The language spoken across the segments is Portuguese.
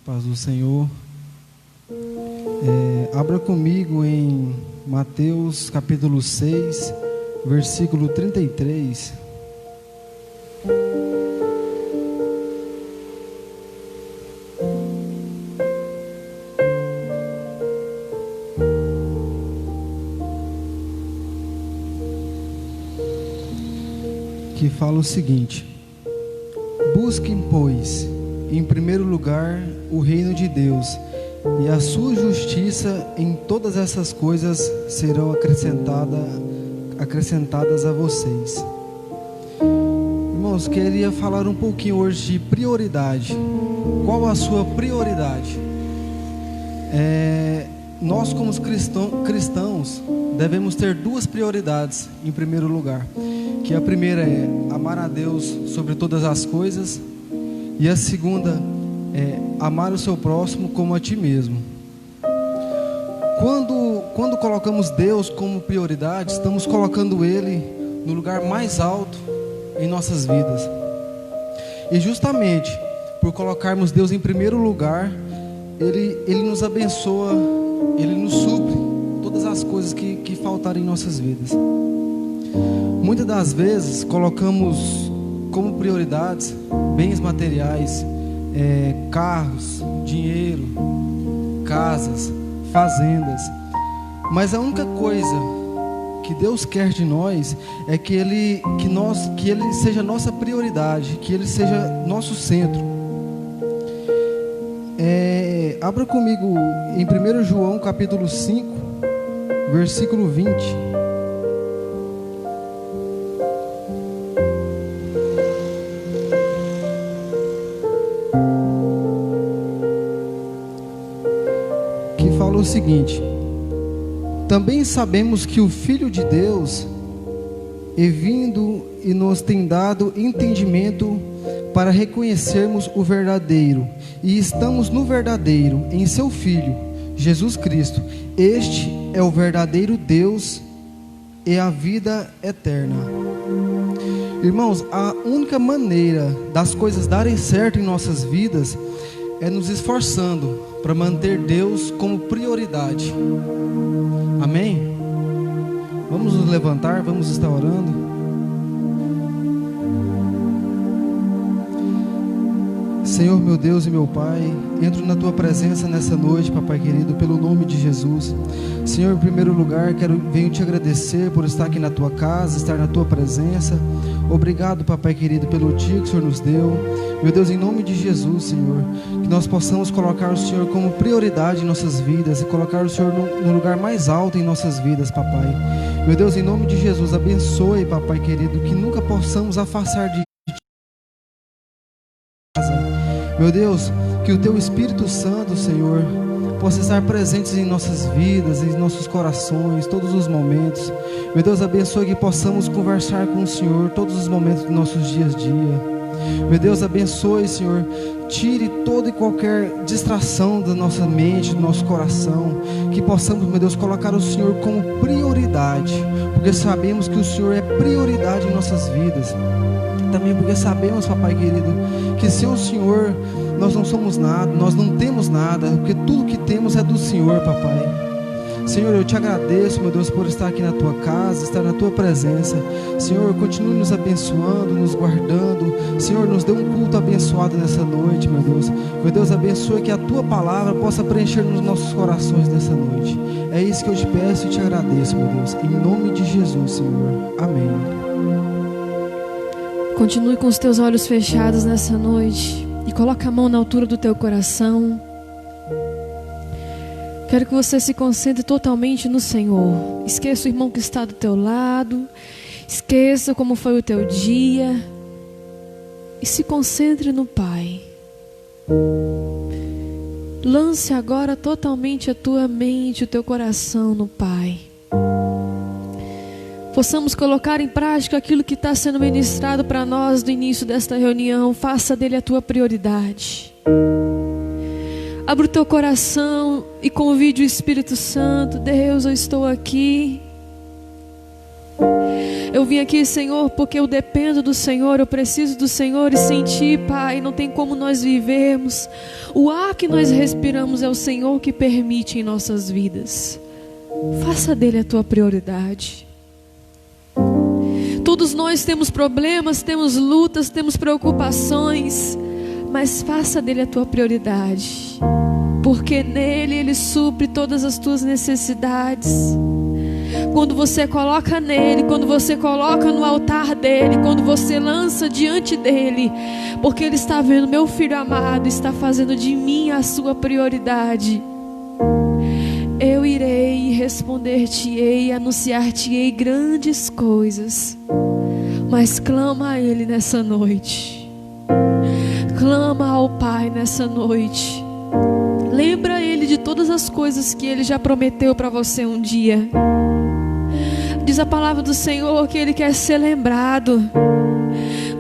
Paz do Senhor. Abra comigo em Mateus capítulo 6, versículo 33. Que fala o seguinte: busquem, pois, em primeiro lugar o reino de Deus e a sua justiça, em todas essas coisas serão acrescentadas a vocês. Irmãos, queria falar um pouquinho hoje de prioridade. Qual a sua prioridade? Nós como cristãos devemos ter duas prioridades em primeiro lugar, que a primeira é amar a Deus sobre todas as coisas, e a segunda é amar o seu próximo como a ti mesmo. Quando colocamos Deus como prioridade, estamos colocando Ele no lugar mais alto em nossas vidas. E justamente por colocarmos Deus em primeiro lugar, Ele nos abençoa, Ele nos supre todas as coisas que faltarem em nossas vidas. Muitas das vezes colocamos como prioridades bens materiais, carros, dinheiro, casas, fazendas. Mas a única coisa que Deus quer de nós é que Ele seja nossa prioridade, que Ele seja nosso centro. Abra comigo em 1 João capítulo 5, versículo 20. O seguinte: também sabemos que o Filho de Deus é vindo e nos tem dado entendimento para reconhecermos o verdadeiro, e estamos no verdadeiro, em seu Filho, Jesus Cristo. Este é o verdadeiro Deus e a vida eterna. Irmãos, a única maneira das coisas darem certo em nossas vidas é nos esforçando para manter Deus como prioridade. Amém? Vamos nos levantar, vamos estar orando. Senhor, meu Deus e meu Pai, entro na Tua presença nessa noite, Papai querido, pelo nome de Jesus. Senhor, em primeiro lugar, venho Te agradecer por estar aqui na Tua casa, estar na Tua presença. Obrigado, Papai querido, pelo dia que o Senhor nos deu. Meu Deus, em nome de Jesus, Senhor, que nós possamos colocar o Senhor como prioridade em nossas vidas e colocar o Senhor no lugar mais alto em nossas vidas, Papai. Meu Deus, em nome de Jesus, abençoe, Papai querido, que nunca possamos afastar de casa. Meu Deus, que o Teu Espírito Santo, Senhor, possa estar presentes em nossas vidas, em nossos corações, todos os momentos. Meu Deus, abençoe que possamos conversar com o Senhor todos os momentos dos nossos dias a dia. Meu Deus, abençoe, Senhor, tire toda e qualquer distração da nossa mente, do nosso coração, que possamos, meu Deus, colocar o Senhor como prioridade, porque sabemos que o Senhor é prioridade em nossas vidas. Também porque sabemos, Papai querido, que sem o Senhor nós não somos nada, nós não temos nada, porque tudo que temos é do Senhor, Papai. Senhor, eu Te agradeço, meu Deus, por estar aqui na Tua casa, estar na Tua presença. Senhor, continue nos abençoando, nos guardando. Senhor, nos dê um culto abençoado nessa noite, meu Deus. Meu Deus, abençoe que a Tua palavra possa preencher nos nossos corações nessa noite. É isso que eu Te peço e Te agradeço, meu Deus. Em nome de Jesus, Senhor. Amém. Continue com os teus olhos fechados nessa noite e coloque a mão na altura do teu coração. Quero que você se concentre totalmente no Senhor. Esqueça o irmão que está do teu lado. Esqueça como foi o teu dia. E se concentre no Pai. Lance agora totalmente a tua mente, o teu coração no Pai. Possamos colocar em prática aquilo que está sendo ministrado para nós no início desta reunião. Faça dele a tua prioridade. Abra o teu coração e convide o Espírito Santo. Deus, eu estou aqui. Eu vim aqui, Senhor, porque eu dependo do Senhor, eu preciso do Senhor, e sem Ti, Pai, não tem como nós vivermos. O ar que nós respiramos é o Senhor que permite em nossas vidas. Faça dele a tua prioridade. Todos nós temos problemas, temos lutas, temos preocupações, mas faça dele a tua prioridade, porque nele ele supre todas as tuas necessidades. Quando você coloca nele, quando você coloca no altar dele, quando você lança diante dele, porque ele está vendo, meu filho amado está fazendo de mim a sua prioridade. Eu irei responder-te-ei, anunciar-te-ei grandes coisas. Mas clama a Ele nessa noite. Clama ao Pai nessa noite. Lembra Ele de todas as coisas que Ele já prometeu para você um dia. Diz a palavra do Senhor que Ele quer ser lembrado.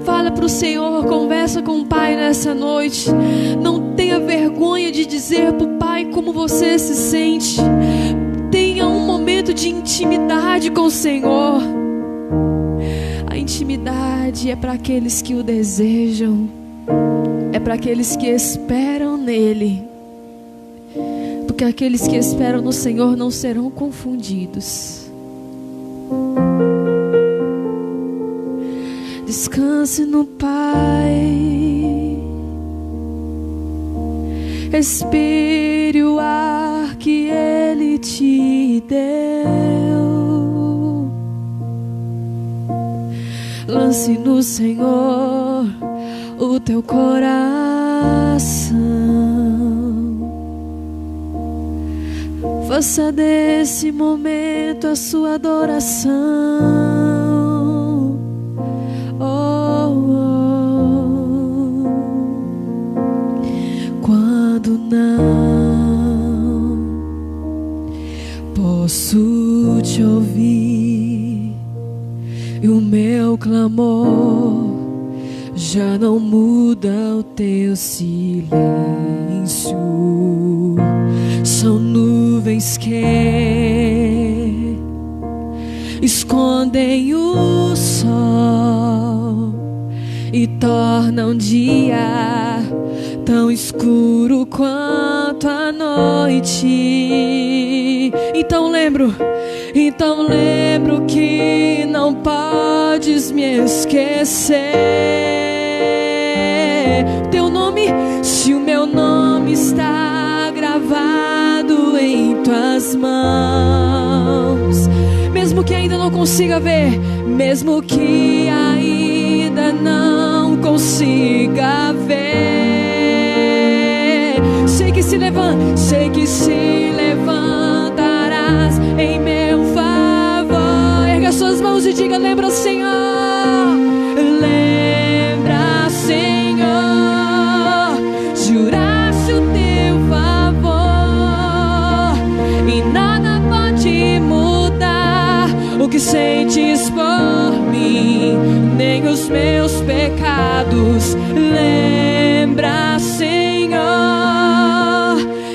Fala para o Senhor, conversa com o Pai nessa noite. Não tenha vergonha de dizer para o Pai como você se sente. Tenha um momento de intimidade com o Senhor. A intimidade é para aqueles que o desejam, é para aqueles que esperam nele, porque aqueles que esperam no Senhor não serão confundidos. Descanse no Pai, respire o ar que Ele te deu. Lance no Senhor o teu coração. Faça desse momento a sua adoração. Quando não posso te ouvir e o meu clamor já não muda o teu silêncio, são nuvens que escondem o sol e tornam o dia tão escuro quanto a noite. Então lembro que não podes me esquecer. Teu nome, se o meu nome está gravado em tuas mãos, mesmo que ainda não consiga ver, mesmo que ainda não consiga ver, sei que se levantarás em meu favor. Erga suas mãos e diga: lembra, Senhor, lembra, Senhor, juraste o teu favor e nada pode mudar o que sentes por mim, nem os meus pecados. Lembra, Senhor,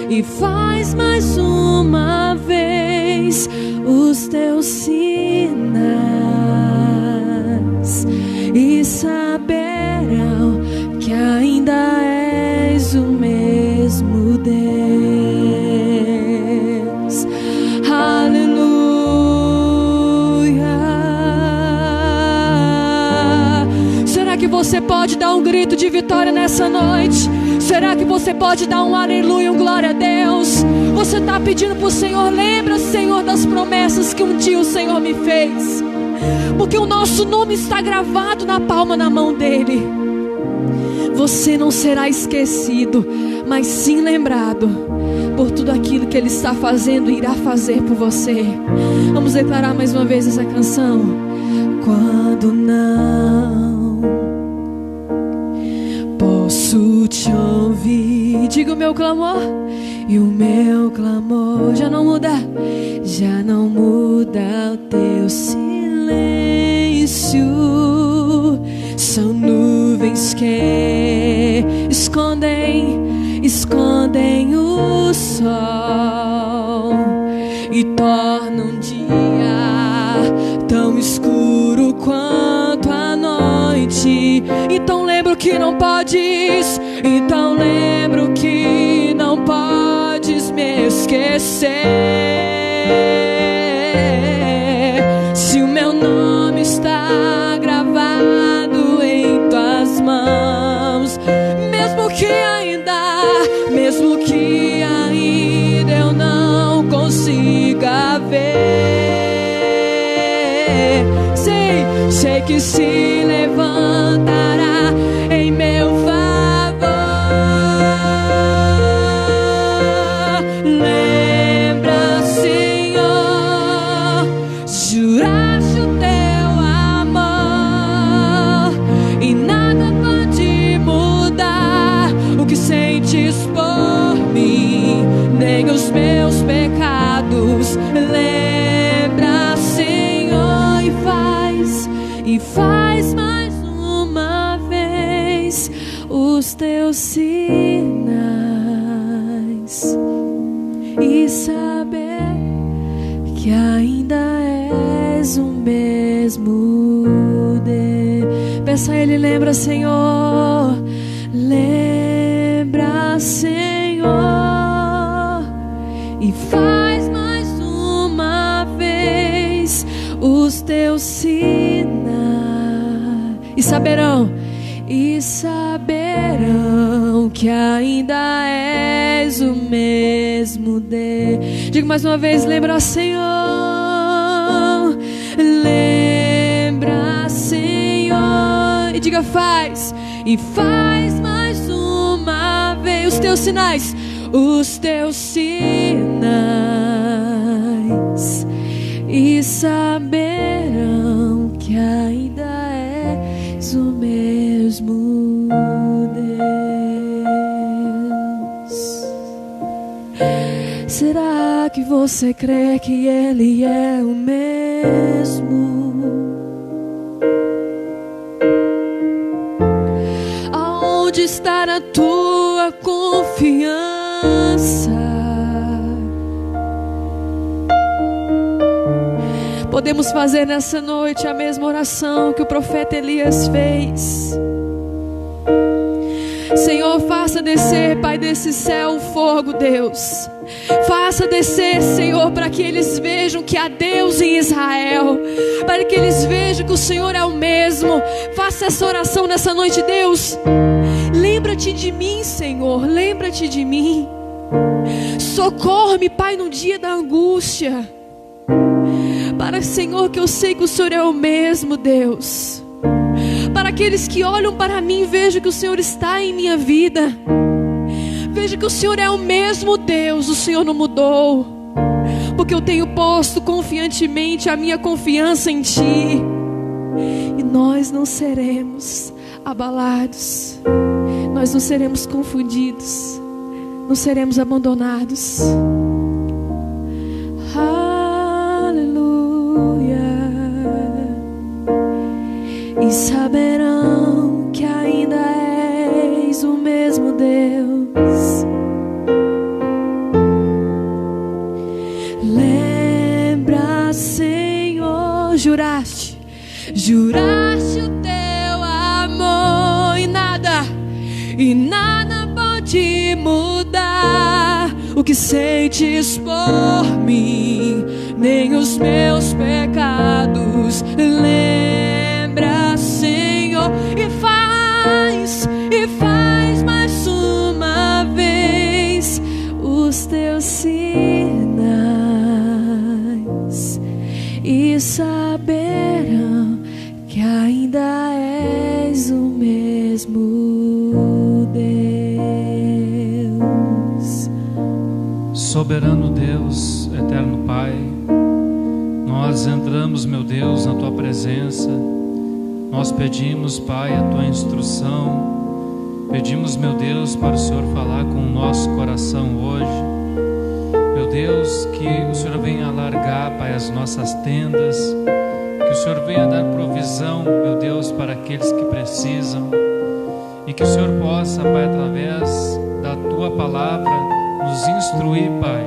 e faz mais uma vez os teus sinais, e saberão que ainda és o mesmo Deus. Aleluia. Será que você pode dar um grito de vitória nessa noite? Será que você pode dar um aleluia, um glória a Deus? Você está pedindo para o Senhor: lembra, Senhor, das promessas que um dia o Senhor me fez, porque o nosso nome está gravado na palma da mão dele. Você não será esquecido, mas sim lembrado por tudo aquilo que Ele está fazendo e irá fazer por você. Vamos declarar mais uma vez essa canção. Quando não posso te ouvir, diga o meu clamor, e o meu clamor já não muda o teu silêncio. São nuvens que escondem o sol e tornam um dia tão escuro ti. Então lembro que não podes, então lembro que não podes me esquecer. Se o meu nome está gravado em tuas mãos, mesmo que ainda eu não consiga ver, sei que se levantará em meu favor. Lembra, Senhor, juraste o teu amor e nada pode mudar o que sentes por mim, nem os meus pecados. Lembra, Senhor, e faz mais uma vez os teus sinais, e saber que ainda és o mesmo Deus. Peça a Ele, lembra, Senhor, lembra, Senhor, e faz mais uma vez os teus sinais, e saberão que ainda és o mesmo Deus. Diga mais uma vez, lembra, Senhor, lembra, Senhor, e diga, faz mais uma vez os teus sinais, e saberão que ainda és o mesmo Deus. Será que você crê que Ele é o mesmo? Aonde está a tua confiança? Podemos fazer nessa noite a mesma oração que o profeta Elias fez. Senhor, faça descer, Pai, desse céu o fogo, Deus. Faça descer, Senhor, para que eles vejam que há Deus em Israel, para que eles vejam que o Senhor é o mesmo. Faça essa oração nessa noite, Deus. Lembra-te de mim, Senhor, lembra-te de mim. Socorre-me, Pai, no dia da angústia. Para, Senhor, que eu sei que o Senhor é o mesmo Deus. Para aqueles que olham para mim, vejam que o Senhor está em minha vida. Veja que o Senhor é o mesmo Deus, o Senhor não mudou. Porque eu tenho posto confiantemente a minha confiança em Ti. E nós não seremos abalados, nós não seremos confundidos, não seremos abandonados. E saberão que ainda és o mesmo Deus. Lembra, Senhor, juraste o teu amor, e nada pode mudar o que sentes por mim, nem os meus pecados. Lembra, Senhor, e faz mais uma vez os teus sinais, e saberão que ainda és o mesmo Deus. Soberano Deus, eterno Pai, nós entramos, meu Deus, na Tua presença. Nós pedimos, Pai, a Tua instrução. Pedimos, meu Deus, para o Senhor falar com o nosso coração hoje. Meu Deus, que o Senhor venha alargar, Pai, as nossas tendas. Que o Senhor venha dar provisão, meu Deus, para aqueles que precisam. E que o Senhor possa, Pai, através da Tua palavra, nos instruir, Pai,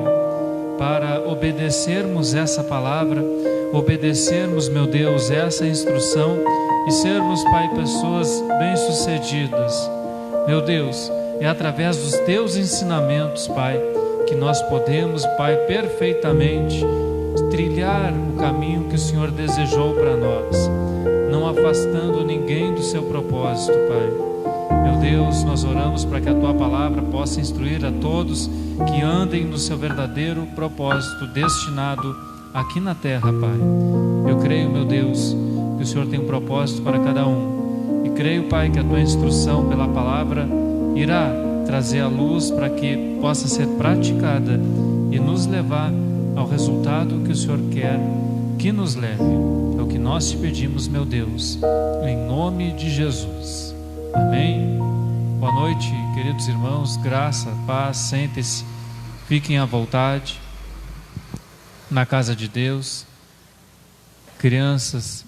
para obedecermos essa palavra, obedecermos, meu Deus, essa instrução e sermos, Pai, pessoas bem-sucedidas. Meu Deus, é através dos Teus ensinamentos, Pai, que nós podemos, Pai, perfeitamente trilhar o caminho que o Senhor desejou para nós, não afastando ninguém do seu propósito, Pai. Meu Deus, nós oramos para que a Tua palavra possa instruir a todos que andem no seu verdadeiro propósito destinado aqui na terra, Pai. Eu creio, meu Deus, que o Senhor tem um propósito para cada um, e creio, Pai, que a Tua instrução pela palavra irá trazer a luz para que possa ser praticada e nos levar ao resultado que o Senhor quer que nos leve. É o que nós te pedimos, meu Deus, em nome de Jesus. Amém. Boa noite, queridos irmãos, graça, paz, sentem-se, fiquem à vontade na casa de Deus. Crianças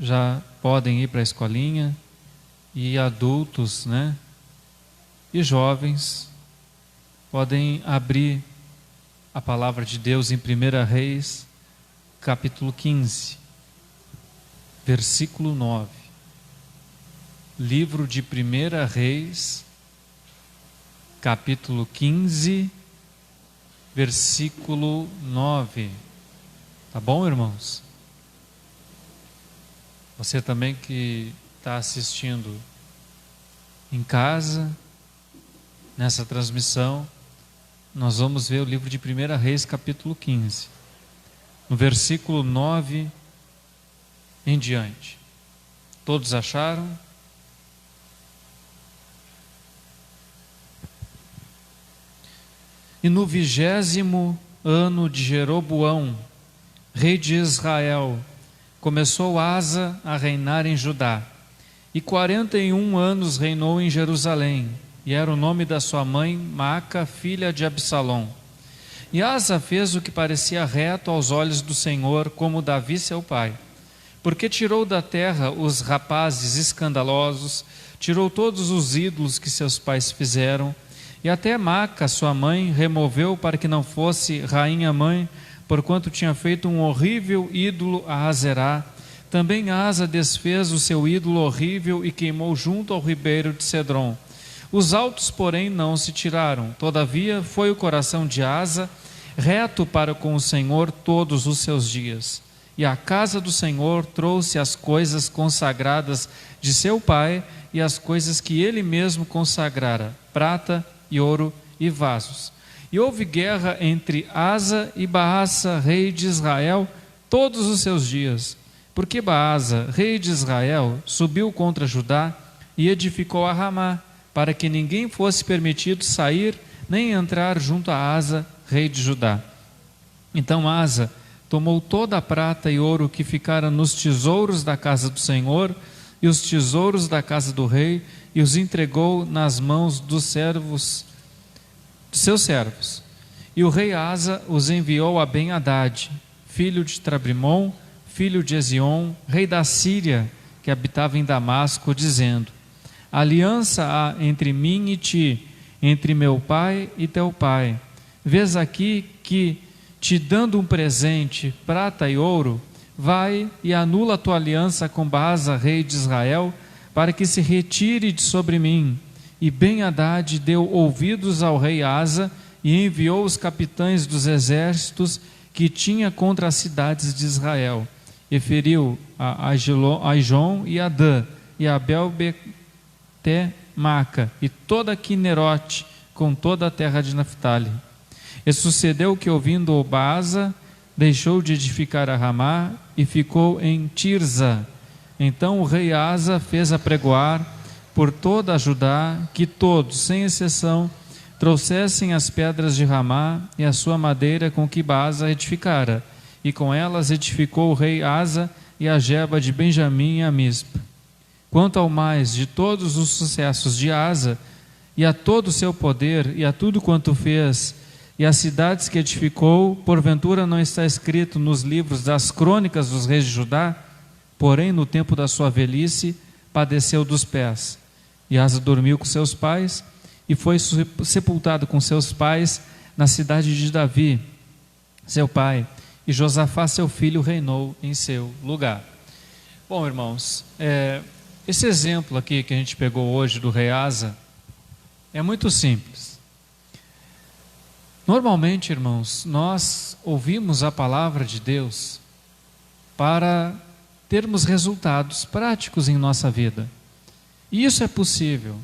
já podem ir para a escolinha, e adultos, né? E jovens podem abrir a palavra de Deus em 1 Reis, capítulo 15, versículo 9. Livro de 1 Reis, capítulo 15, versículo 9. Tá bom, irmãos? Você também que está assistindo em casa, nessa transmissão, nós vamos ver o livro de 1 Reis, capítulo 15, no versículo 9 em diante. Todos acharam? E no 20º ano de Jeroboão, rei de Israel, começou Asa a reinar em Judá, e 41 anos reinou em Jerusalém, e era o nome da sua mãe Maaca, filha de Absalom. E Asa fez o que parecia reto aos olhos do Senhor, como Davi seu pai, porque tirou da terra os rapazes escandalosos, tirou todos os ídolos que seus pais fizeram, e até Maaca, sua mãe, removeu para que não fosse rainha mãe, porquanto tinha feito um horrível ídolo a Azerá. Também Asa desfez o seu ídolo horrível e queimou junto ao ribeiro de Cedron. Os altos, porém, não se tiraram. Todavia, foi o coração de Asa reto para com o Senhor todos os seus dias. E a casa do Senhor trouxe as coisas consagradas de seu pai e as coisas que ele mesmo consagrara, prata e ouro e vasos. E houve guerra entre Asa e Baasa, rei de Israel, todos os seus dias. Porque Baasa, rei de Israel, subiu contra Judá e edificou a Ramá, para que ninguém fosse permitido sair nem entrar junto a Asa, rei de Judá. Então Asa tomou toda a prata e ouro que ficara nos tesouros da casa do Senhor e os tesouros da casa do rei, e os entregou nas mãos dos seus servos. E o rei Asa os enviou a Ben-Hadad, filho de Trabrimon, filho de Ezion, rei da Síria, que habitava em Damasco, dizendo: aliança há entre mim e ti, entre meu pai e teu pai. Vês aqui que, te dando um presente, prata e ouro, vai e anula a tua aliança com Baasa, rei de Israel, para que se retire de sobre mim. E Ben-Hadad deu ouvidos ao rei Asa e enviou os capitães dos exércitos que tinha contra as cidades de Israel. E feriu a Aijon e a Dan, e a Abel-Betemaca, e toda Quinerote, com toda a terra de Naftali. E sucedeu que, ouvindo o Baasa, deixou de edificar a Ramá e ficou em Tirza. Então o rei Asa fez apregoar por toda a Judá que todos, sem exceção, trouxessem as pedras de Ramá e a sua madeira com que Baasa edificara, e com elas edificou o rei Asa e a Geba de Benjamim e a Mispa. Quanto ao mais de todos os sucessos de Asa, e a todo o seu poder, e a tudo quanto fez, e as cidades que edificou, porventura não está escrito nos livros das crônicas dos reis de Judá? Porém, no tempo da sua velhice, padeceu dos pés. E Asa dormiu com seus pais, e foi sepultado com seus pais na cidade de Davi, seu pai, e Josafá, seu filho, reinou em seu lugar. Bom, irmãos, esse exemplo aqui que a gente pegou hoje do rei Asa é muito simples. Normalmente, irmãos, nós ouvimos a palavra de Deus para termos resultados práticos em nossa vida. E isso é possível.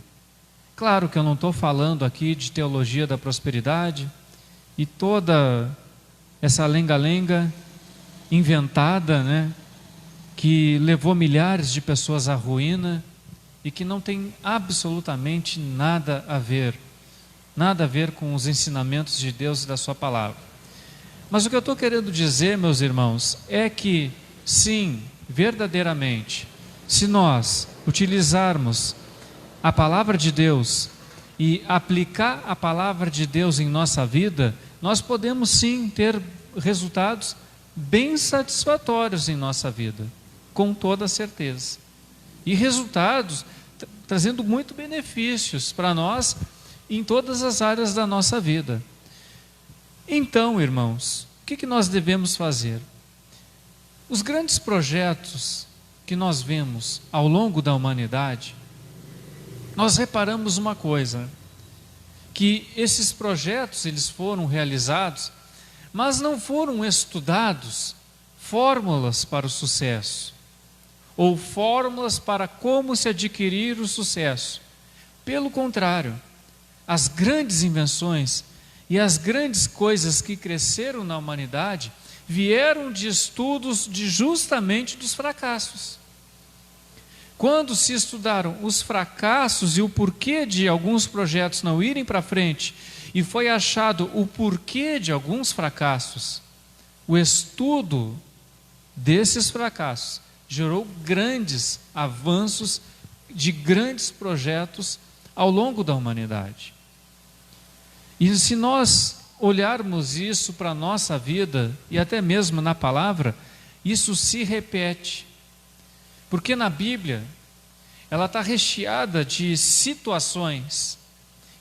Claro que eu não estou falando aqui de teologia da prosperidade e toda essa lenga-lenga inventada, né, que levou milhares de pessoas à ruína e que não tem absolutamente nada a ver com os ensinamentos de Deus e da sua palavra. Mas o que eu estou querendo dizer, meus irmãos, é que sim, verdadeiramente, se nós utilizarmos a palavra de Deus e aplicar a palavra de Deus em nossa vida, nós podemos sim ter resultados bem satisfatórios em nossa vida, com toda certeza. E resultados trazendo muito benefícios para nós em todas as áreas da nossa vida. Então, irmãos, o que nós devemos fazer? Os grandes projetos que nós vemos ao longo da humanidade, nós reparamos uma coisa, que esses projetos eles foram realizados, mas não foram estudados fórmulas para o sucesso, ou fórmulas para como se adquirir o sucesso. Pelo contrário, as grandes invenções e as grandes coisas que cresceram na humanidade vieram de estudos justamente dos fracassos. Quando se estudaram os fracassos e o porquê de alguns projetos não irem para frente, e foi achado o porquê de alguns fracassos, o estudo desses fracassos gerou grandes avanços de grandes projetos ao longo da humanidade. E se nós olharmos isso para a nossa vida, e até mesmo na palavra, isso se repete. Porque na Bíblia, ela está recheada de situações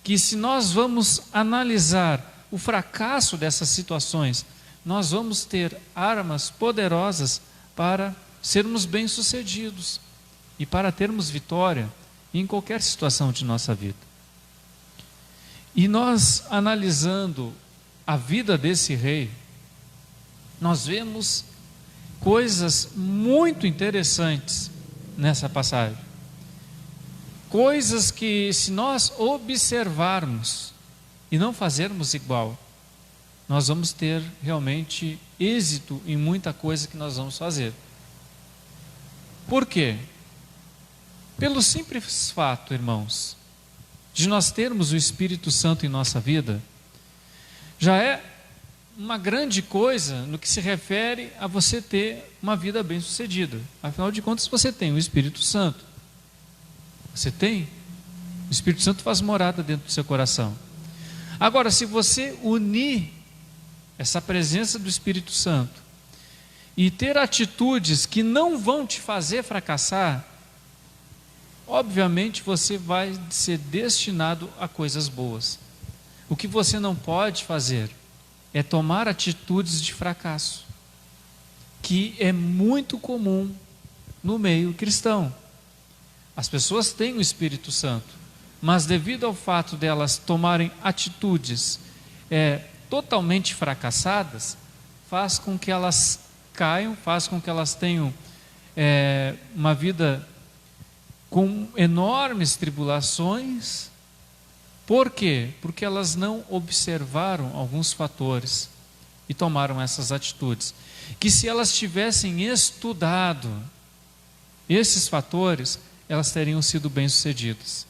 que, se nós vamos analisar o fracasso dessas situações, nós vamos ter armas poderosas para sermos bem-sucedidos e para termos vitória em qualquer situação de nossa vida. E nós, analisando a vida desse rei, nós vemos coisas muito interessantes nessa passagem. Coisas que, se nós observarmos e não fazermos igual, nós vamos ter realmente êxito em muita coisa que nós vamos fazer. Por quê? Pelo simples fato, irmãos, de nós termos o Espírito Santo em nossa vida, já é uma grande coisa no que se refere a você ter uma vida bem-sucedida. Afinal de contas, você tem o Espírito Santo. Você tem? O Espírito Santo faz morada dentro do seu coração. Agora, se você unir essa presença do Espírito Santo e ter atitudes que não vão te fazer fracassar, obviamente você vai ser destinado a coisas boas. O que você não pode fazer é tomar atitudes de fracasso, que é muito comum no meio cristão. As pessoas têm o Espírito Santo, mas devido ao fato delas tomarem atitudes totalmente fracassadas, faz com que elas caiam, faz com que elas tenham uma vida com enormes tribulações. Por quê? Porque elas não observaram alguns fatores e tomaram essas atitudes, que se elas tivessem estudado esses fatores, elas teriam sido bem-sucedidas.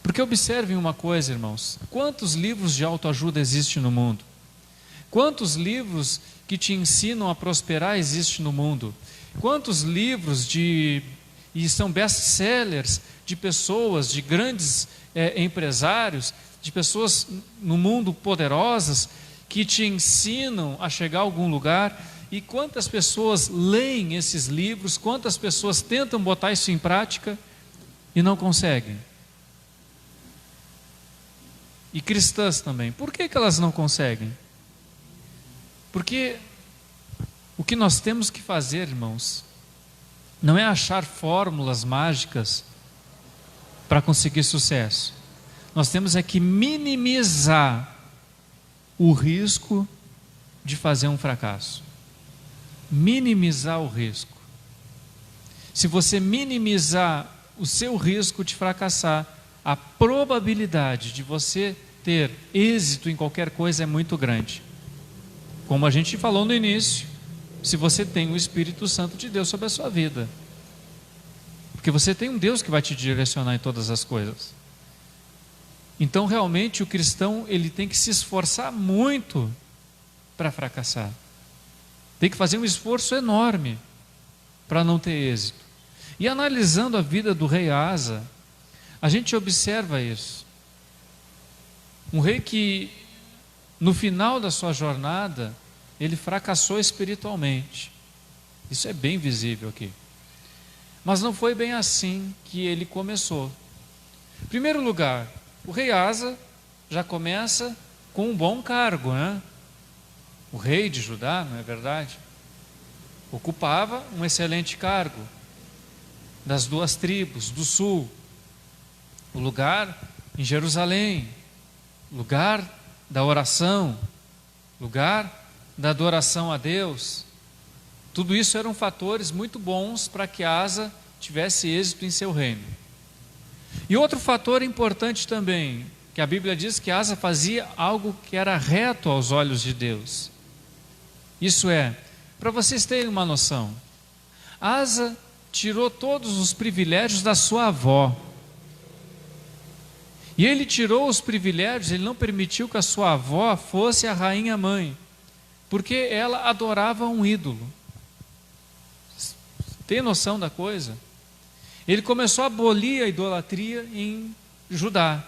Porque observem uma coisa, irmãos, quantos livros de autoajuda existem no mundo? Quantos livros que te ensinam a prosperar existem no mundo? Quantos livros e são best-sellers de pessoas, de grandes empresários, de pessoas no mundo poderosas, que te ensinam a chegar a algum lugar? E quantas pessoas leem esses livros, quantas pessoas tentam botar isso em prática e não conseguem? E cristãs também. Por que elas não conseguem? Porque o que nós temos que fazer, irmãos, não é achar fórmulas mágicas para conseguir sucesso. Nós temos é que minimizar o risco de fazer um fracasso. Minimizar o risco. Se você minimizar o seu risco de fracassar, a probabilidade de você ter êxito em qualquer coisa é muito grande. Como a gente falou no início, se você tem o Espírito Santo de Deus sobre a sua vida. Porque você tem um Deus que vai te direcionar em todas as coisas. Então realmente o cristão, ele tem que se esforçar muito para fracassar. Tem que fazer um esforço enorme para não ter êxito. E analisando a vida do rei Asa, a gente observa isso. Um rei que no final da sua jornada, ele fracassou espiritualmente. Isso é bem visível aqui. Mas não foi bem assim que ele começou. Em primeiro lugar, o rei Asa já começa com um bom cargo, né? O rei de Judá, não é verdade? Ocupava um excelente cargo das 2 tribos do sul. O lugar em Jerusalém, lugar da oração, lugar da adoração a Deus. Tudo isso eram fatores muito bons para que Asa tivesse êxito em seu reino. E outro fator importante também, que a Bíblia diz que Asa fazia algo que era reto aos olhos de Deus. Isso é, para vocês terem uma noção, Asa tirou todos os privilégios da sua avó. E ele tirou os privilégios, ele não permitiu que a sua avó fosse a rainha mãe, porque ela adorava um ídolo. Tem noção da coisa? Ele começou a abolir a idolatria em Judá.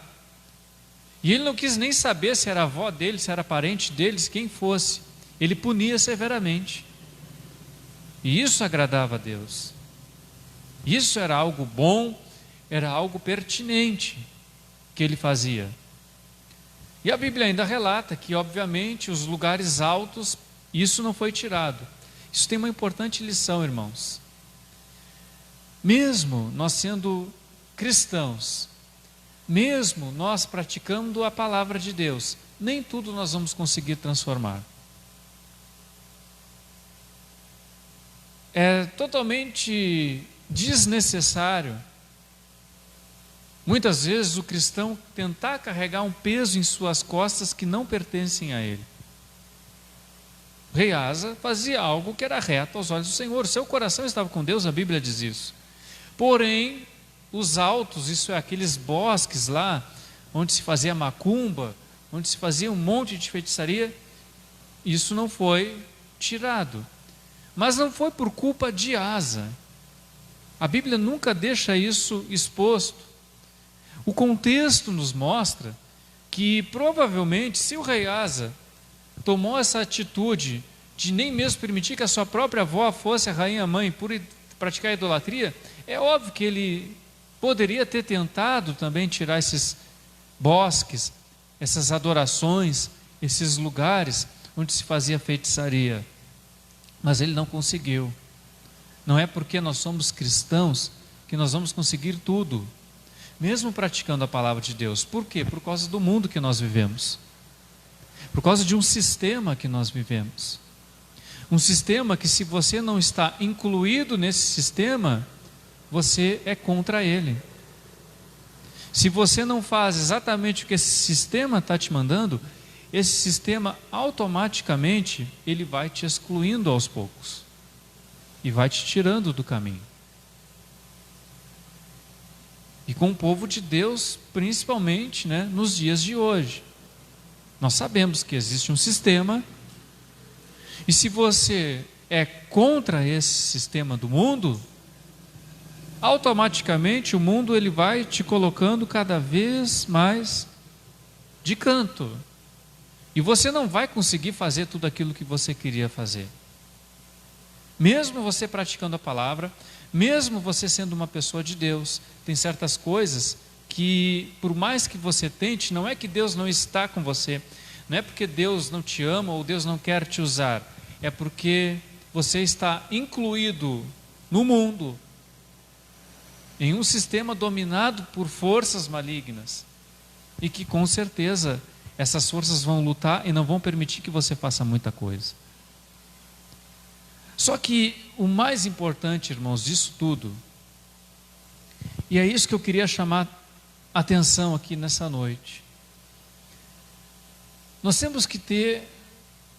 E ele não quis nem saber se era avó dele, se era parente deles, quem fosse. Ele punia severamente. E isso agradava a Deus. Isso era algo bom, era algo pertinente que ele fazia. E a Bíblia ainda relata que, obviamente, os lugares altos, isso não foi tirado. Isso tem uma importante lição, irmãos. Mesmo nós sendo cristãos, mesmo nós praticando a palavra de Deus, nem tudo nós vamos conseguir transformar. É totalmente desnecessário, muitas vezes, o cristão tentar carregar um peso em suas costas que não pertencem a ele. O rei Asa fazia algo que era reto aos olhos do Senhor. Seu coração estava com Deus, a Bíblia diz isso. Porém, os altos, isso é aqueles bosques lá, onde se fazia macumba, onde se fazia um monte de feitiçaria, isso não foi tirado. Mas não foi por culpa de Asa. A Bíblia nunca deixa isso exposto. O contexto nos mostra que provavelmente, se o rei Asa tomou essa atitude de nem mesmo permitir que a sua própria avó fosse a rainha mãe por praticar a idolatria, é óbvio que ele poderia ter tentado também tirar esses bosques, essas adorações, esses lugares onde se fazia feitiçaria. Mas ele não conseguiu. Não é porque nós somos cristãos que nós vamos conseguir tudo, mesmo praticando a palavra de Deus. Por quê? Por causa do mundo que nós vivemos, por causa de um sistema que nós vivemos. Um sistema que, se você não está incluído nesse sistema, você é contra ele. Se você não faz exatamente o que esse sistema está te mandando, esse sistema automaticamente ele vai te excluindo aos poucos e vai te tirando do caminho. E com o povo de Deus, principalmente, né, nos dias de hoje, nós sabemos que existe um sistema, e se você é contra esse sistema do mundo, automaticamente o mundo ele vai te colocando cada vez mais de canto. E você não vai conseguir fazer tudo aquilo que você queria fazer. Mesmo você praticando a palavra, mesmo você sendo uma pessoa de Deus, tem certas coisas que, por mais que você tente, não é que Deus não está com você, não é porque Deus não te ama ou Deus não quer te usar, é porque você está incluído no mundo, em um sistema dominado por forças malignas, e que com certeza essas forças vão lutar e não vão permitir que você faça muita coisa. Só que o mais importante, irmãos, disso tudo, e é isso que eu queria chamar atenção aqui nessa noite, nós temos que ter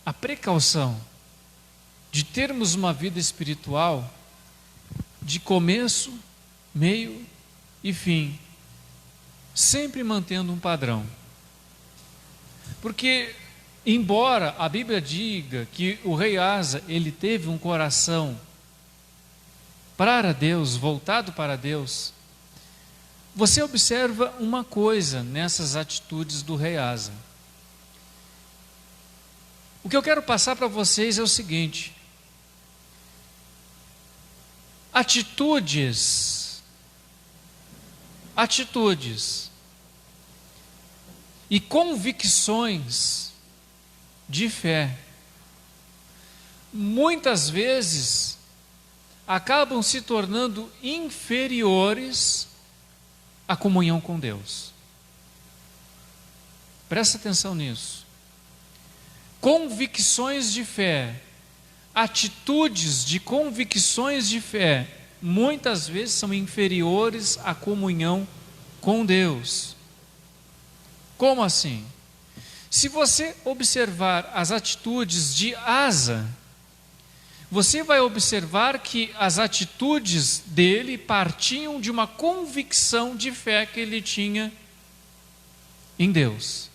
a precaução de termos uma vida espiritual de começo, meio e fim, sempre mantendo um padrão. Porque, embora a Bíblia diga que o rei Asa, ele teve um coração para Deus, voltado para Deus, você observa uma coisa nessas atitudes do rei Asa. O que eu quero passar para vocês é o seguinte: atitudes e convicções de fé, muitas vezes acabam se tornando inferiores à comunhão com Deus. Presta atenção nisso. Convicções de fé, atitudes de convicções de fé, muitas vezes são inferiores à comunhão com Deus. Como assim? Se você observar as atitudes de Asa, você vai observar que as atitudes dele partiam de uma convicção de fé que ele tinha em Deus.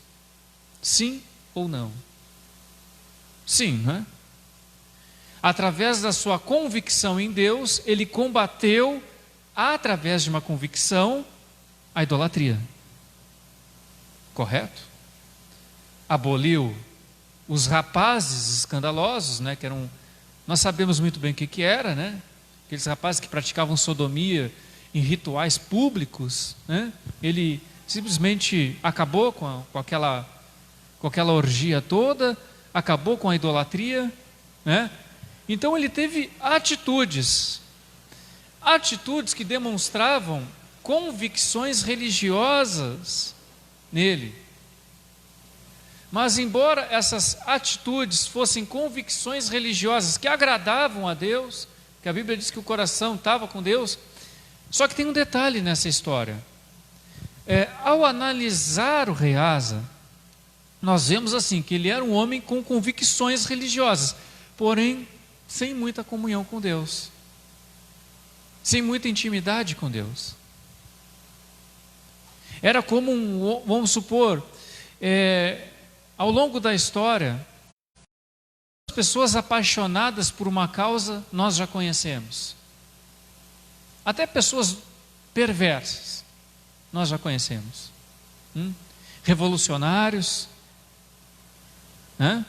Sim ou não? Sim, não é? Através da sua convicção em Deus, ele combateu, através de uma convicção, a idolatria. Correto? Aboliu os rapazes escandalosos, né, que eram, nós sabemos muito bem o que era, né? Aqueles rapazes que praticavam sodomia em rituais públicos, né? Ele simplesmente acabou com aquela orgia toda, acabou com a idolatria, né? Então ele teve atitudes que demonstravam convicções religiosas nele. Mas embora essas atitudes fossem convicções religiosas que agradavam a Deus, que a Bíblia diz que o coração estava com Deus, só que tem um detalhe nessa história. Ao analisar o rei Asa, nós vemos assim, que ele era um homem com convicções religiosas, porém sem muita comunhão com Deus, sem muita intimidade com Deus. Era como vamos supor, ao longo da história, as pessoas apaixonadas por uma causa nós já conhecemos, até pessoas perversas nós já conhecemos, revolucionários, né?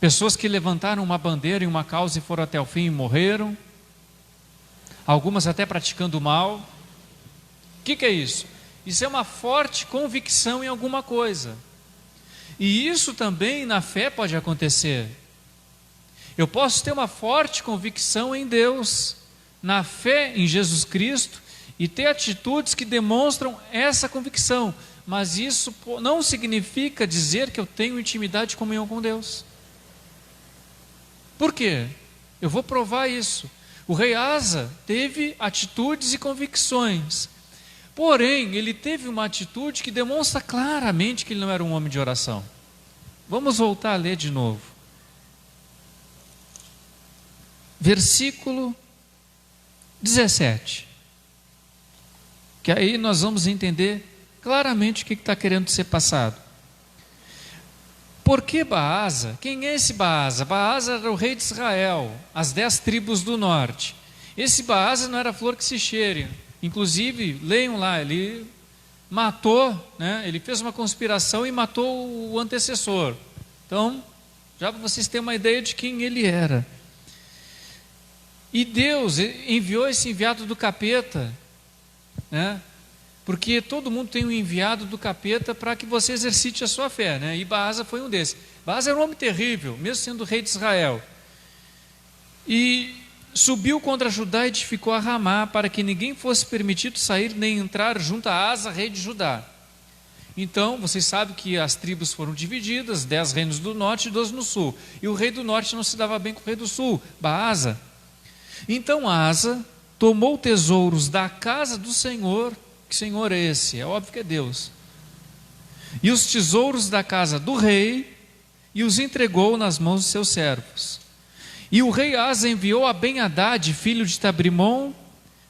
Pessoas que levantaram uma bandeira em uma causa e foram até o fim e morreram, algumas até praticando mal. O que é isso? Isso é uma forte convicção em alguma coisa, e isso também na fé pode acontecer. Eu posso ter uma forte convicção em Deus, na fé em Jesus Cristo, e ter atitudes que demonstram essa convicção, mas isso não significa dizer que eu tenho intimidade e comunhão com Deus. Por quê? Eu vou provar isso. O rei Asa teve atitudes e convicções, porém ele teve uma atitude que demonstra claramente que ele não era um homem de oração. Vamos voltar a ler de novo. Versículo 17. Que aí nós vamos entender claramente o que está querendo ser passado. Por que Baasa? Quem é esse Baasa? Baasa era o rei de Israel, as 10 tribos do norte. Esse Baasa não era flor que se cheire. Inclusive, leiam lá, ele matou, né? Ele fez uma conspiração e matou o antecessor. Então, já para vocês terem uma ideia de quem ele era. E Deus enviou esse enviado do capeta, né? Porque todo mundo tem um enviado do capeta para que você exercite a sua fé, né? E Baasa foi um desses. Baasa era um homem terrível, mesmo sendo rei de Israel. E subiu contra Judá e edificou a Ramá, para que ninguém fosse permitido sair nem entrar junto a Asa, rei de Judá. Então, vocês sabem que as tribos foram divididas, 10 reinos do norte e 12 no sul. E o rei do norte não se dava bem com o rei do sul, Baasa. Então Asa tomou tesouros da casa do Senhor. Que Senhor é esse? É óbvio que é Deus. E os tesouros da casa do rei, e os entregou nas mãos de seus servos. E o rei Asa enviou a Ben-Hadad, filho de Tabrimon,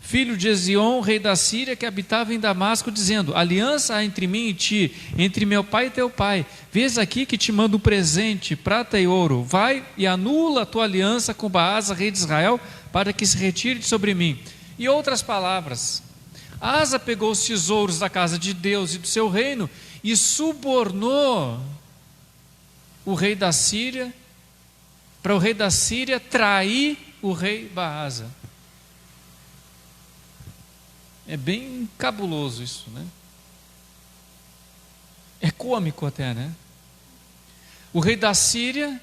filho de Ezion, rei da Síria, que habitava em Damasco, dizendo: aliança há entre mim e ti, entre meu pai e teu pai. Vês aqui que te mando um presente, prata e ouro. Vai e anula a tua aliança com Baasa, rei de Israel, para que se retire de sobre mim. Em outras palavras, Asa pegou os tesouros da casa de Deus e do seu reino e subornou o rei da Síria, para o rei da Síria trair o rei Baasa. É bem cabuloso isso, né? É cômico até, né? O rei da Síria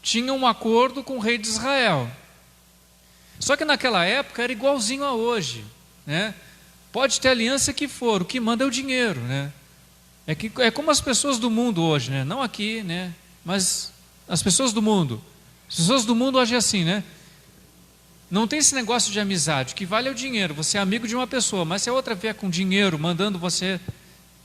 tinha um acordo com o rei de Israel. Só que naquela época era igualzinho a hoje, né? Pode ter aliança que for, o que manda é o dinheiro, né? É como as pessoas do mundo hoje, né? Não aqui, né? Mas as pessoas do mundo. As pessoas do mundo hoje é assim, né? Não tem esse negócio de amizade, o que vale é o dinheiro. Você é amigo de uma pessoa, mas se a outra vier com dinheiro, mandando você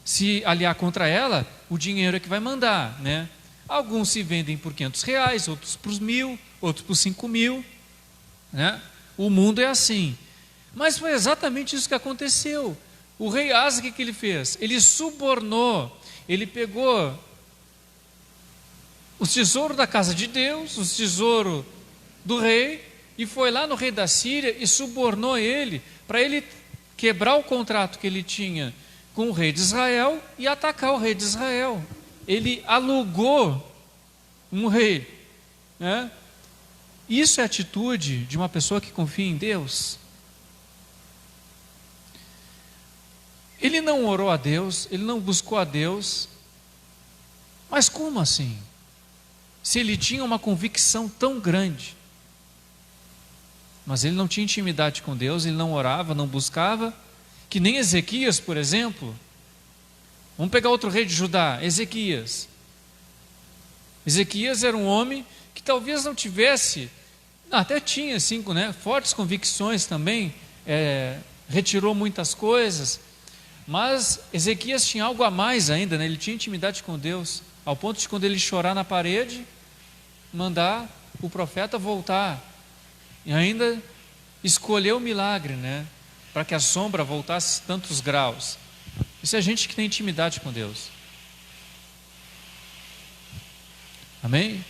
se aliar contra ela, o dinheiro é que vai mandar, né? Alguns se vendem por R$500, outros por 1.000, outros por 5.000, né? O mundo é assim. Mas foi exatamente isso que aconteceu. O rei Asa, o que ele fez? Ele subornou, ele pegou os tesouros da casa de Deus, os tesouros do rei, e foi lá no rei da Síria e subornou ele, para ele quebrar o contrato que ele tinha com o rei de Israel e atacar o rei de Israel. Ele alugou um rei, né? Isso é a atitude de uma pessoa que confia em Deus. Ele não orou a Deus, ele não buscou a Deus. Mas como assim? Se ele tinha uma convicção tão grande, mas ele não tinha intimidade com Deus, ele não orava, não buscava, que nem Ezequias, por exemplo. Vamos pegar outro rei de Judá, Ezequias. Ezequias era um homem que talvez não tivesse, até tinha assim, né, fortes convicções também, retirou muitas coisas, mas Ezequias tinha algo a mais ainda, né? Ele tinha intimidade com Deus, ao ponto de quando ele chorar na parede, mandar o profeta voltar, e ainda escolheu o milagre, né? Para que a sombra voltasse tantos graus. Isso é gente que tem intimidade com Deus. Amém?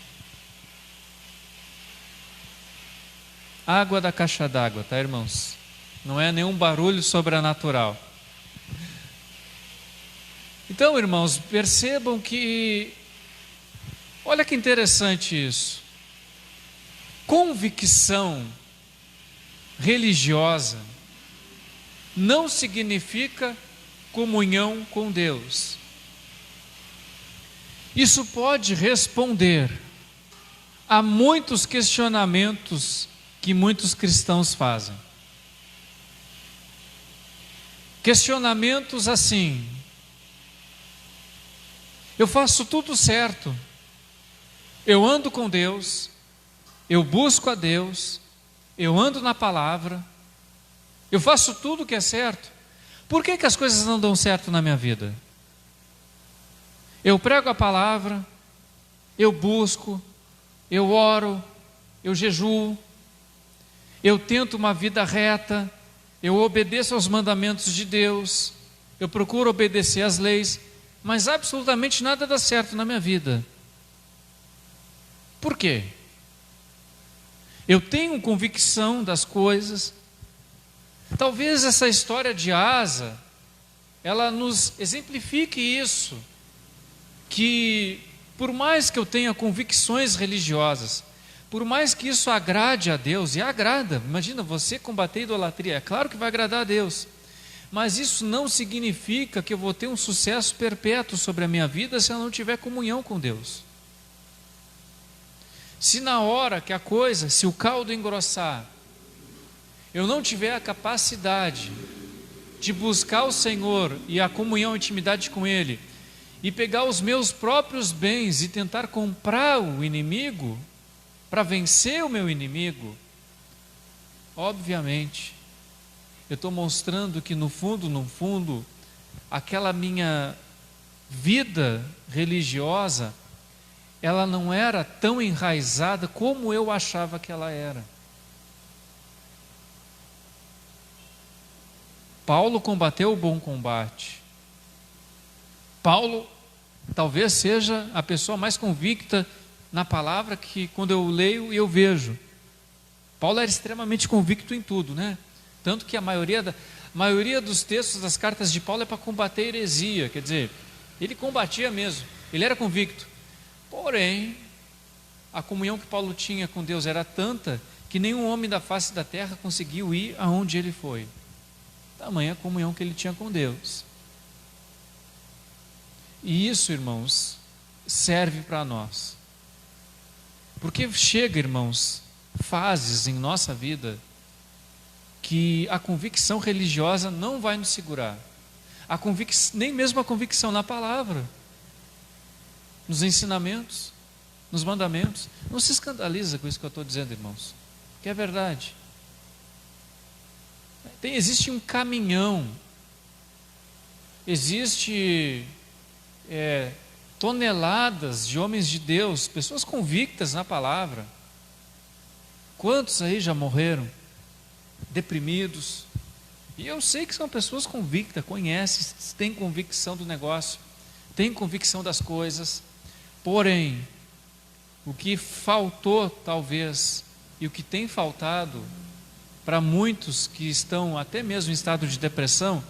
Água da caixa d'água, tá, irmãos? Não é nenhum barulho sobrenatural. Então, irmãos, percebam que, olha que interessante isso. Convicção religiosa não significa comunhão com Deus. Isso pode responder a muitos questionamentos que muitos cristãos fazem. Questionamentos assim: eu faço tudo certo, eu ando com Deus, eu busco a Deus, eu ando na palavra, eu faço tudo que é certo. Por que as coisas não dão certo na minha vida? Eu prego a palavra, eu busco, eu oro, eu jejuo, eu tento uma vida reta, eu obedeço aos mandamentos de Deus, eu procuro obedecer às leis, mas absolutamente nada dá certo na minha vida. Por quê? Eu tenho convicção das coisas. Talvez essa história de Asa, ela nos exemplifique isso, que por mais que eu tenha convicções religiosas, por mais que isso agrade a Deus, e agrada, imagina você combater a idolatria, é claro que vai agradar a Deus, mas isso não significa que eu vou ter um sucesso perpétuo sobre a minha vida se eu não tiver comunhão com Deus. Se na hora que a coisa, se o caldo engrossar, eu não tiver a capacidade de buscar o Senhor e a comunhão e intimidade com Ele, e pegar os meus próprios bens e tentar comprar o inimigo, para vencer o meu inimigo, obviamente, eu estou mostrando que no fundo, aquela minha vida religiosa, ela não era tão enraizada como eu achava que ela era. Paulo combateu o bom combate. Paulo talvez seja a pessoa mais convicta na palavra que quando eu leio e eu vejo. Paulo era extremamente convicto em tudo, né? Tanto que a maioria dos textos das cartas de Paulo é para combater a heresia, quer dizer, ele combatia mesmo, ele era convicto. Porém, a comunhão que Paulo tinha com Deus era tanta que nenhum homem da face da terra conseguiu ir aonde ele foi. Tamanha comunhão que ele tinha com Deus. E isso, irmãos, serve para nós. Porque chega, irmãos, fases em nossa vida que a convicção religiosa não vai nos segurar. Nem mesmo a convicção na palavra, nos ensinamentos, nos mandamentos. Não se escandaliza com isso que eu estou dizendo, irmãos, que é verdade. Existe um caminhão, existe toneladas de homens de Deus, pessoas convictas na palavra. Quantos aí já morreram deprimidos? E eu sei que são pessoas convictas, conhecem, têm convicção do negócio, têm convicção das coisas. Porém, o que faltou talvez, e o que tem faltado para muitos que estão até mesmo em estado de depressão,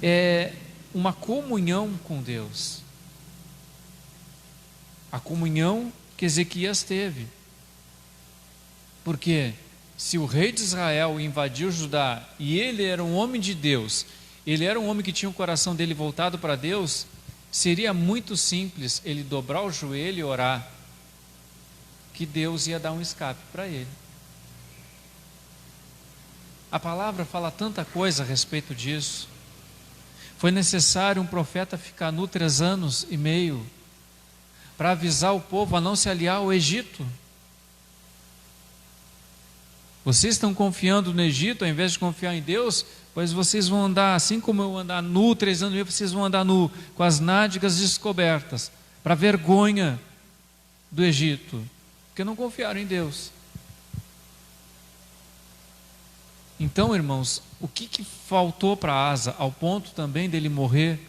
é uma comunhão com Deus. A comunhão que Ezequias teve. Porque se o rei de Israel invadiu Judá e ele era um homem de Deus, ele era um homem que tinha o coração dele voltado para Deus, seria muito simples ele dobrar o joelho e orar, que Deus ia dar um escape para ele. A palavra fala tanta coisa a respeito disso. Foi necessário um profeta ficar nu 3 anos e meio para avisar o povo a não se aliar ao Egito. Vocês estão confiando no Egito ao invés de confiar em Deus, pois vocês vão andar, assim como eu andar nu 3 anos e meio, vocês vão andar nu, com as nádegas descobertas, para vergonha do Egito, porque não confiaram em Deus. Então, irmãos, o que faltou para Asa, ao ponto também dele morrer,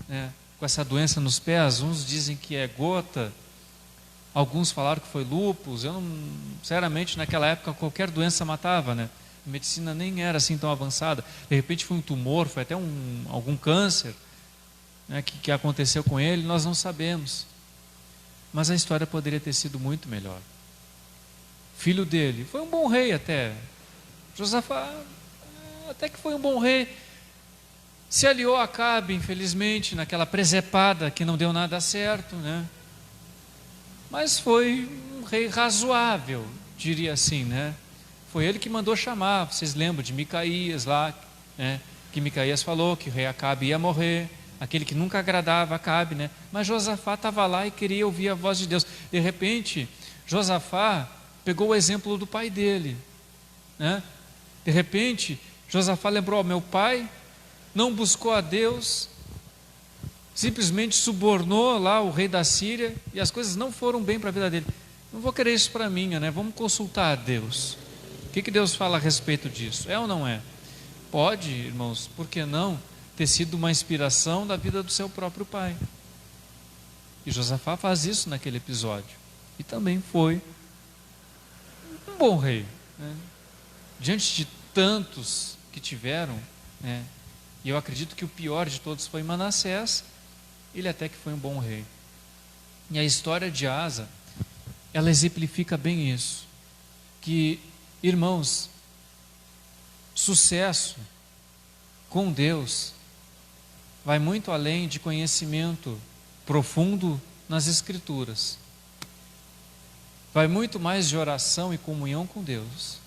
né, com essa doença nos pés? Uns dizem que é gota, alguns falaram que foi lúpus. Eu não, sinceramente, naquela época qualquer doença matava, né? A medicina nem era assim tão avançada. De repente foi um tumor, foi até algum câncer, né, que aconteceu com ele, nós não sabemos. Mas a história poderia ter sido muito melhor. Filho dele, foi um bom rei até. Josafá, até que foi um bom rei. Se aliou a Acabe, infelizmente, naquela presepada que não deu nada certo, né? Mas foi um rei razoável, diria assim, né? Foi ele que mandou chamar. Vocês lembram de Micaías lá, né? Que Micaías falou que o rei Acabe ia morrer, aquele que nunca agradava a Acabe, né? Mas Josafá estava lá e queria ouvir a voz de Deus. De repente, Josafá pegou o exemplo do pai dele, né? De repente, Josafá lembrou: meu pai não buscou a Deus, simplesmente subornou lá o rei da Síria e as coisas não foram bem para a vida dele. Não vou querer isso para mim, né? Vamos consultar a Deus. O que Deus fala a respeito disso? É ou não é? Pode, irmãos, por que não ter sido uma inspiração da vida do seu próprio pai? E Josafá faz isso naquele episódio. E também foi um bom rei, né? Diante de tantos que tiveram, né? E eu acredito que o pior de todos foi Manassés. Ele até que foi um bom rei. E a história de Asa, ela exemplifica bem isso. Que, irmãos, sucesso com Deus vai muito além de conhecimento profundo nas Escrituras. vai muito mais de oração e comunhão com Deus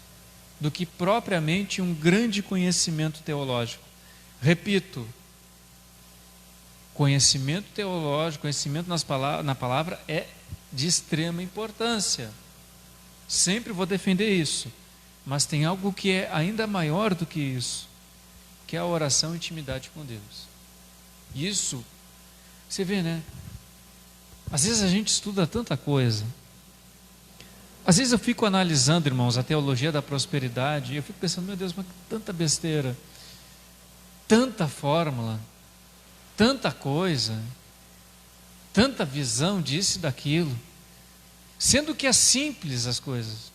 do que propriamente um grande conhecimento teológico. Repito, conhecimento teológico, conhecimento na palavra é de extrema importância. Sempre vou defender isso. Mas tem algo que é ainda maior do que isso, que é a oração e intimidade com Deus. Isso, você vê, né? Às vezes a gente estuda tanta coisa. Às vezes eu fico analisando, irmãos, a teologia da prosperidade, e eu fico pensando, meu Deus, mas tanta besteira, tanta fórmula, tanta coisa, tanta visão disso e daquilo, sendo que é simples as coisas.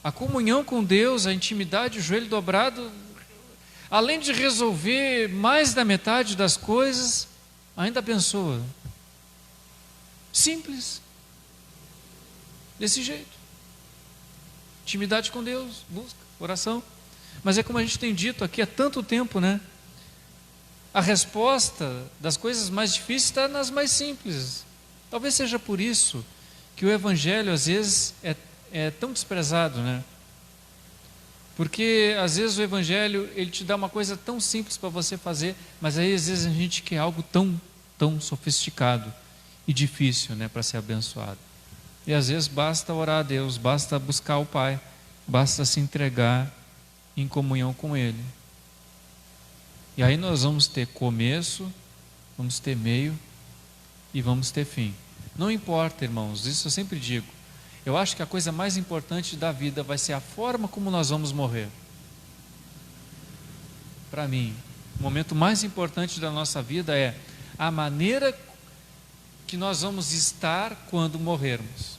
A comunhão com Deus, a intimidade, o joelho dobrado, além de resolver mais da metade das coisas, ainda abençoa. Simples. Desse jeito. Intimidade com Deus, busca, oração. Mas é como a gente tem dito aqui há tanto tempo, né? A resposta das coisas mais difíceis está nas mais simples. Talvez seja por isso que o Evangelho às vezes é tão desprezado, né? Porque às vezes o Evangelho ele te dá uma coisa tão simples para você fazer, mas aí às vezes a gente quer algo tão sofisticado e difícil, né, para ser abençoado. E às vezes basta orar a Deus, basta buscar o Pai, basta se entregar em comunhão com Ele. E aí nós vamos ter começo, vamos ter meio e vamos ter fim. Não importa, irmãos, isso eu sempre digo. Eu acho que a coisa mais importante da vida vai ser a forma como nós vamos morrer. Para mim, o momento mais importante da nossa vida é a maneira que nós vamos estar quando morrermos.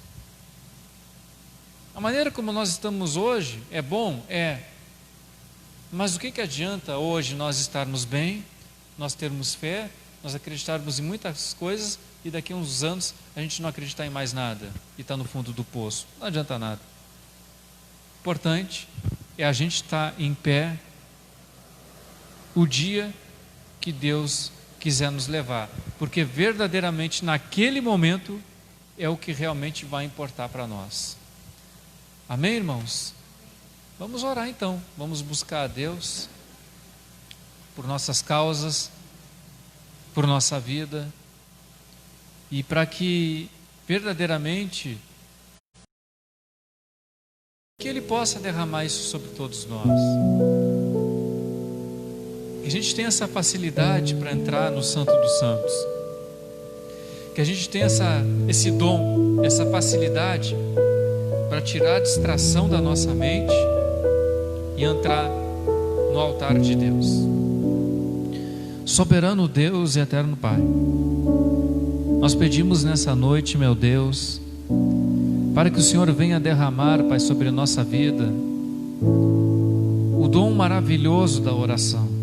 A maneira como nós estamos hoje é bom? É. Mas o que adianta hoje nós estarmos bem, nós termos fé, nós acreditarmos em muitas coisas e daqui a uns anos a gente não acreditar em mais nada e está no fundo do poço? Não adianta nada. O importante é a gente estar em pé o dia que Deus quiser nos levar, porque verdadeiramente naquele momento é o que realmente vai importar para nós. Amém, irmãos? Vamos orar então, vamos buscar a Deus por nossas causas, por nossa vida, e para que verdadeiramente que Ele possa derramar isso sobre todos nós. Que a gente tenha essa facilidade para entrar no Santo dos Santos, que a gente tenha esse dom, essa facilidade para tirar a distração da nossa mente e entrar no altar de Deus. Soberano Deus e eterno Pai, nós pedimos nessa noite, meu Deus, para que o Senhor venha derramar, Pai, sobre a nossa vida o dom maravilhoso da oração.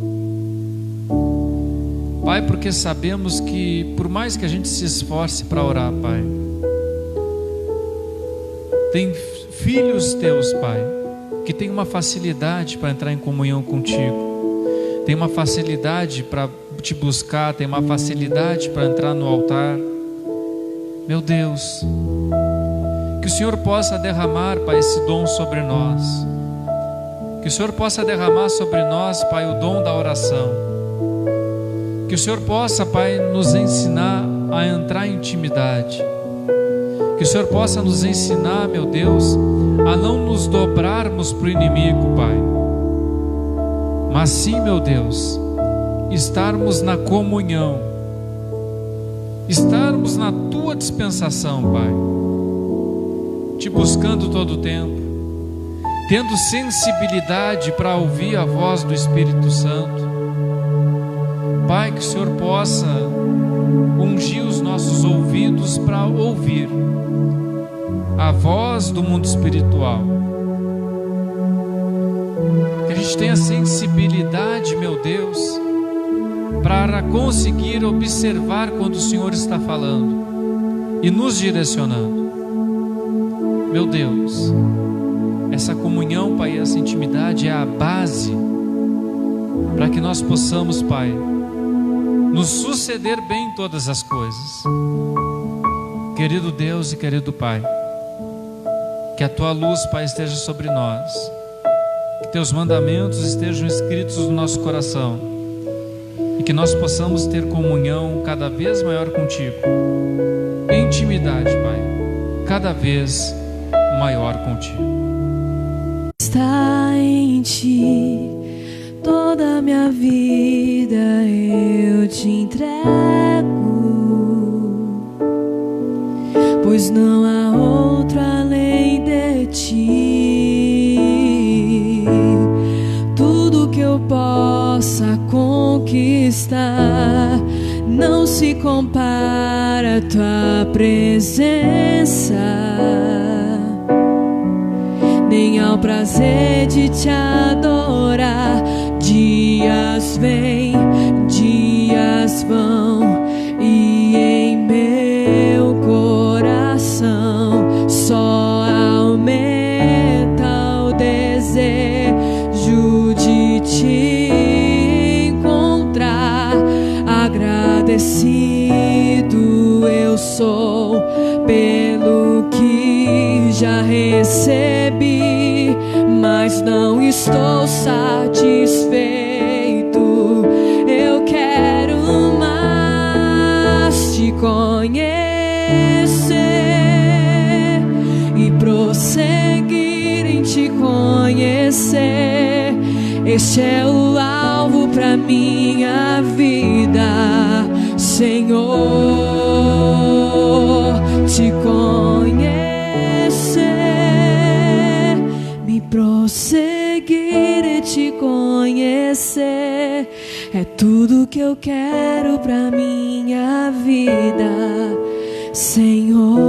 Pai, porque sabemos que por mais que a gente se esforce para orar, Pai, tem filhos teus, Pai, que tem uma facilidade para entrar em comunhão contigo, tem uma facilidade para te buscar, tem uma facilidade para entrar no altar. Meu Deus, que o Senhor possa derramar, Pai, esse dom sobre nós, que o Senhor possa derramar sobre nós, Pai, o dom da oração, que o Senhor possa, Pai, nos ensinar a entrar em intimidade, que o Senhor possa nos ensinar, meu Deus, a não nos dobrarmos para o inimigo, Pai, mas sim, meu Deus, estarmos na comunhão, estarmos na Tua dispensação, Pai, Te buscando todo o tempo, tendo sensibilidade para ouvir a voz do Espírito Santo. Pai, que o Senhor possa ungir os nossos ouvidos para ouvir a voz do mundo espiritual, que a gente tenha sensibilidade, meu Deus, para conseguir observar quando o Senhor está falando e nos direcionando. Meu Deus, essa comunhão, Pai, essa intimidade é a base para que nós possamos, Pai, nos suceder bem em todas as coisas. Querido Deus e querido Pai, que a Tua luz, Pai, esteja sobre nós, que Teus mandamentos estejam escritos no nosso coração e que nós possamos ter comunhão cada vez maior contigo, intimidade, Pai, cada vez maior contigo. Está em Ti toda a minha vida, eu te entrego, pois não há outro além de Ti. Tudo que eu possa conquistar não se compara à Tua presença, nem ao prazer de Te adorar. Dias vêm, dias vão, e em meu coração só aumenta o desejo de Te encontrar. Agradecido eu sou pelo que já recebi, mas não estou satisfeito. Eu quero mais Te conhecer e prosseguir em Te conhecer. Este é o alvo pra minha vida, Senhor. Te conhecer, me prosseguir e Te conhecer, é tudo que eu quero pra minha vida, Senhor.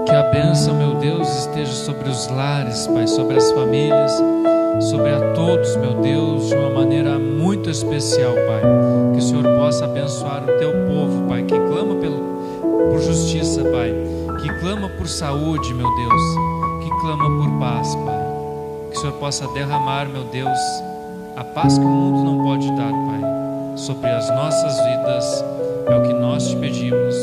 Que a bênção, meu Deus, esteja sobre os lares, Pai, sobre as famílias, sobre a todos, meu Deus, de uma maneira muito especial, Pai. Que o Senhor possa abençoar o Teu povo, Pai, que clama por justiça, Pai, que clama por saúde, meu Deus, que clama por paz, Pai. Que o Senhor possa derramar, meu Deus, a paz que o mundo não pode dar, Pai, sobre as nossas vidas. É o que nós Te pedimos,